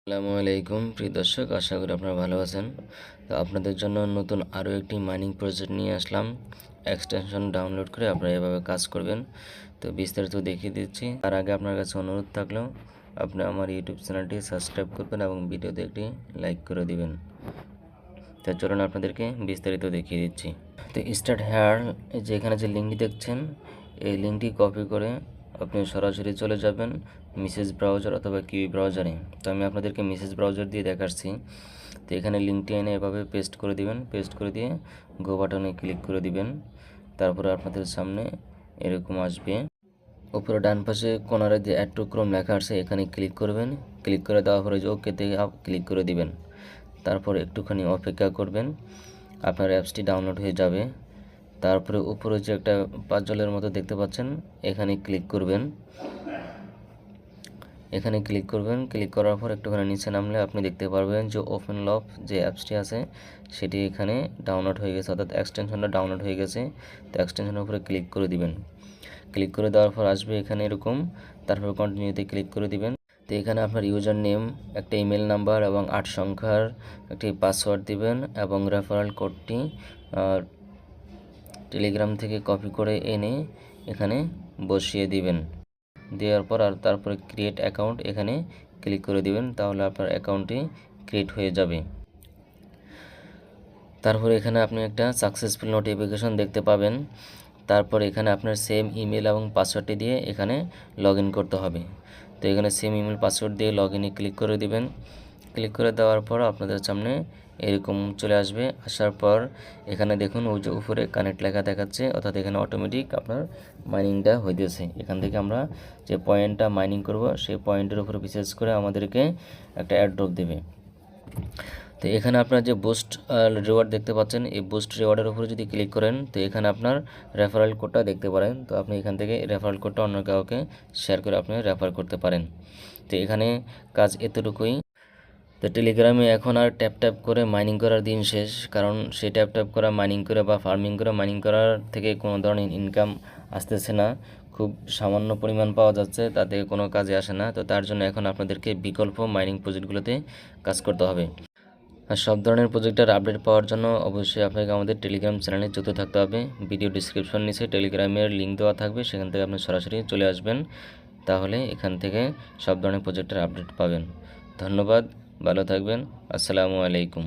আসসালামু আলাইকুম প্রিয় দর্শক, আশা করি আপনারা ভালো আছেন। তো আপনাদের জন্য নতুন আরও একটি মাইনিং প্রজেক্ট নিয়ে আসলাম। এক্সটেনশন ডাউনলোড করে আপনারা এভাবে কাজ করবেন। তো বিস্তারিত দেখিয়ে দিচ্ছি। তার আগে আপনার কাছে অনুরোধ থাকলেও আপনি আমার ইউটিউব চ্যানেলটি সাবস্ক্রাইব করবেন এবং ভিডিওতে একটি লাইক করে দিবেন। তো চলুন আপনাদেরকে বিস্তারিত দেখিয়ে দিচ্ছি। তো স্টার্ট হেয়ার, যে এখানে যে লিঙ্কটি দেখছেন, এই লিঙ্কটি কপি করে আপনি সরাসরি চলে যাবেন মেসেজ ব্রাউজার অথবা কিউই ব্রাউজারে। তো আমি আপনাদেরকে মেসেজ ব্রাউজার দিয়ে দেখাচ্ছি। তো এখানে লিঙ্কটি এনে এভাবে পেস্ট করে দিবেন। পেস্ট করে দিয়ে গো বাটনে ক্লিক করে দিবেন। তারপরে আপনাদের সামনে এরকম আসবে। উপরে ডান পাশে কোনারে যে অ্যাড টু ক্রোম লেখা আছে, এখানে ক্লিক করবেন। ক্লিক করে দেওয়ার পরে যে ওকেতে ক্লিক করে দিবেন। তারপর একটুখানি অপেক্ষা করবেন, আপনার অ্যাপসটি ডাউনলোড হয়ে যাবে। তারপরে উপরে যে একটা পাঁচজলের মতো দেখতে পাচ্ছেন, এখানে ক্লিক করবেন। এখানে ক্লিক করবেন। ক্লিক করার পর একটুখানি নিচে নামলে আপনি দেখতে পারবেন যে ওপেন লভ যে অ্যাপসটি আছে সেটি এখানে ডাউনলোড হয়ে গেছে, অর্থাৎ এক্সটেনশনটা ডাউনলোড হয়ে গেছে। তো এক্সটেনশনের উপরে ক্লিক করে দিবেন। ক্লিক করে দেওয়ার পর আসবে এখানে এরকম, তারপর কন্টিনিউতে ক্লিক করে দিবেন। তো এখানে আপনার ইউজার নেম, একটা ইমেল নাম্বার এবং 8 সংখ্যার একটি পাসওয়ার্ড দিবেন এবং রেফারেল কোডটি টেলিগ্রাম থেকে কপি করে এনে এখানে বসিয়ে দিবেন। দেওয়ার পর আর তারপরে ক্রিয়েট অ্যাকাউন্ট এখানে ক্লিক করে দিবেন, তাহলে আপনার অ্যাকাউন্টটি ক্রিয়েট হয়ে যাবে। তারপরে এখানে আপনি একটা সাকসেসফুল নোটিফিকেশন দেখতে পাবেন। তারপর এখানে আপনার সেম ইমেল এবং পাসওয়ার্ডটি দিয়ে এখানে লগ ইন করতে হবে। তো এখানে সেম ইমেল পাসওয়ার্ড দিয়ে লগ ইনে ক্লিক করে দিবেন। ক্লিক করে দেওয়ার পর আপনাদের সামনে এরকম চলে আসবে। আসার পর এখানে দেখুন ওই যে উপরে কানেক্ট লেখা দেখাচ্ছে, অর্থাৎ এখানে অটোমেটিক আপনার মাইনিংটা হইতেছে। এখান থেকে আমরা যে পয়েন্টটা মাইনিং করব সেই পয়েন্টের উপরে বিশেষ করে আমাদেরকে একটা অ্যাড্রপ দেবে। তো এখানে আপনার যে বুস্ট রিওয়ার্ড দেখতে পাচ্ছেন, এই বুস্ট রিওয়ার্ডের উপরে যদি ক্লিক করেন তো এখানে আপনার রেফারেল কোডটা দেখতে পারেন। তো আপনি এখান থেকে রেফারেল কোডটা অন্য কাউকে শেয়ার করে আপনি রেফার করতে পারেন। তো এখানে কাজ এতটুকুই। তো টেলিগ্রামে এখন আর ট্যাপ ট্যাপ করে মাইনিং করার দিন শেষ, কারণ সেই ট্যাপ ট্যাপ করা মাইনিং করে বা ফার্মিং করে মাইনিং করার থেকে কোনো ধরনের ইনকাম আসতেছে না, খুব সামান্য পরিমাণ পাওয়া যাচ্ছে, তাতে কোনো কাজে আসে না। তো তার জন্য এখন আপনাদেরকে বিকল্প মাইনিং প্রজেক্টগুলোতে কাজ করতে হবে। আর সব ধরনের প্রজেক্টের আপডেট পাওয়ার জন্য অবশ্যই আপনাকে আমাদের টেলিগ্রাম চ্যানেলে যুক্ত থাকতে হবে। ভিডিও ডিসক্রিপশন নিচে টেলিগ্রামের লিঙ্ক দেওয়া থাকবে, সেখান থেকে আপনি সরাসরি চলে আসবেন, তাহলে এখান থেকে সব ধরনের প্রজেক্টের আপডেট পাবেন। ধন্যবাদ, ভালো থাকবেন। আসসালামু আলাইকুম।